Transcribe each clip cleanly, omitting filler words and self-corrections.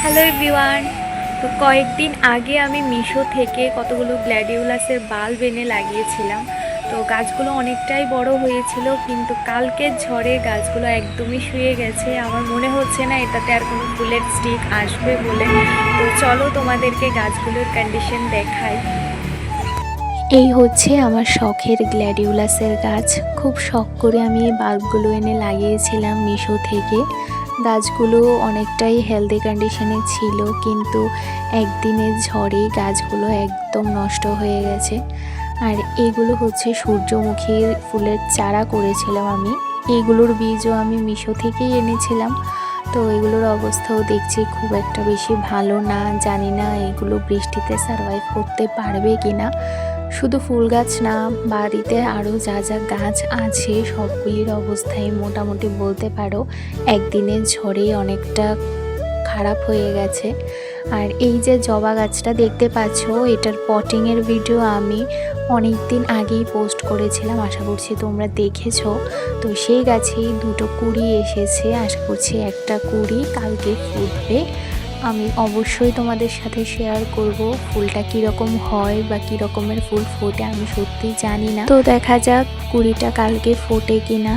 Hello everyone. তো কয়েকদিন আগে আমি মিশো থেকে কতগুলো গ্ল্যাডিওলাসের বাল্ব এনে লাগিয়েছিলাম। তো গাছগুলো অনেকটাই বড় হয়েছিল, কিন্তু কালকের ঝড়ে গাছগুলো একদমই শুয়ে গেছে। আমার মনে হচ্ছে না এটাতে আর কোনো ফুলের স্টিক আসবে বলে। তো চলো তোমাদেরকে গাছগুলোর কন্ডিশন দেখাই। এই হচ্ছে আমার শখের গ্ল্যাডিওলাসের গাছ। খুব শখ করে আমি এই বাল্বগুলো এনে লাগিয়েছিলাম মিশো থেকে। গাছগুলো অনেকটাই হেলদি কন্ডিশনে ছিল, কিন্তু একদিনের ঝড়ে গাছগুলো একদম নষ্ট হয়ে গেছে। আর এগুলো হচ্ছে সূর্যমুখীর ফুলের চারা করেছিলাম আমি। এইগুলোর বীজও আমি মিশো থেকেই এনেছিলাম। তো এগুলোর অবস্থাও দেখছি খুব একটা বেশি ভালো না। জানি না এগুলো বৃষ্টিতে সারভাইভ করতে পারবে কিনা। শুধু ফুল গাছ না, বাড়িতে আরও যা যা গাছ আছে সবগুলির অবস্থাই মোটামুটি বলতে পারো একদিনের ঝড়ে অনেকটা খারাপ হয়ে গেছে। আর এই যে জবা গাছটা দেখতে পাচ্ছ, এটার পটিংয়ের ভিডিও আমি অনেক দিন আগেই পোস্ট করেছিলাম, আশা করছি তোমরা দেখেছো। তো সেই গাছেই দুটো কুঁড়ি এসেছে, আশা করছি একটা কুঁড়ি কালকে ফুটবে। আমি অবশ্যই তোমাদের সাথে শেয়ার করব ফুলটা কীরকম হয় বা কী রকমের ফুল ফোটে আমি সত্যিই জানি না। তো দেখা যাক কুঁড়িটা কালকে ফোটে কিনা।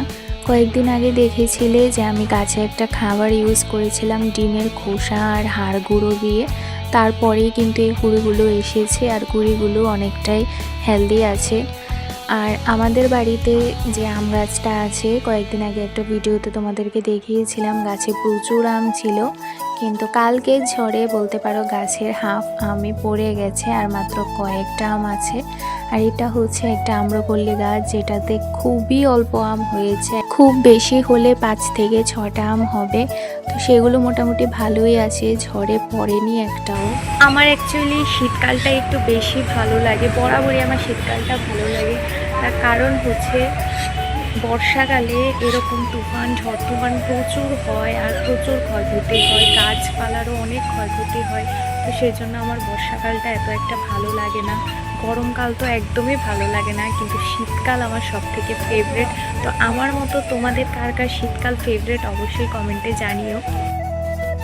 কয়েকদিন আগে দেখেছিলে যে আমি গাছে একটা খাবার ইউজ করেছিলাম ডিমের খোসা আর হাড় গুঁড়ো দিয়ে। তারপরেই কিন্তু এই কুঁড়িগুলো এসেছে, আর কুঁড়িগুলো অনেকটাই হেলদি আছে। আর আমাদের বাড়িতে যে আম গাছটা আছে, কয়েকদিন আগে একটা ভিডিওতে তোমাদেরকে দেখিয়েছিলাম, গাছে প্রচুর আম ছিল, কিন্তু কালকে ঝড়ে বলতে পারো গাছের হাফ আমই পড়ে গেছে, আর মাত্র কয়েকটা আম আছে। আর এটা হচ্ছে একটা আম্রপল্লী গাছ, যেটাতে খুবই অল্প আম হয়েছে, খুব বেশি হলে 5 থেকে 6টা আম হবে। তো সেগুলো মোটামুটি ভালোই আছে, ঝড়ে পড়েনি একটাও। আমার অ্যাকচুয়ালি শীতকালটা একটু বেশি ভালো লাগে, বরাবরই আমার শীতকালটা ভালো লাগে। তার কারণ হচ্ছে বর্ষাকালে এরকম তুফান, ঝড় তুফান প্রচুর হয় আর প্রচুর ক্ষয়ক্ষতি হয়, গাছপালারও অনেক ক্ষয়ক্ষতি হয়। তো সেই জন্য আমার বর্ষাকালটা এত একটা ভালো লাগে না। গরমকাল তো একদমই ভালো লাগে না, কিন্তু শীতকাল আমার সব থেকে ফেভারেট। তো আমার মতো তোমাদের কার কার শীতকাল ফেভারেট অবশ্যই কমেন্টে জানিও।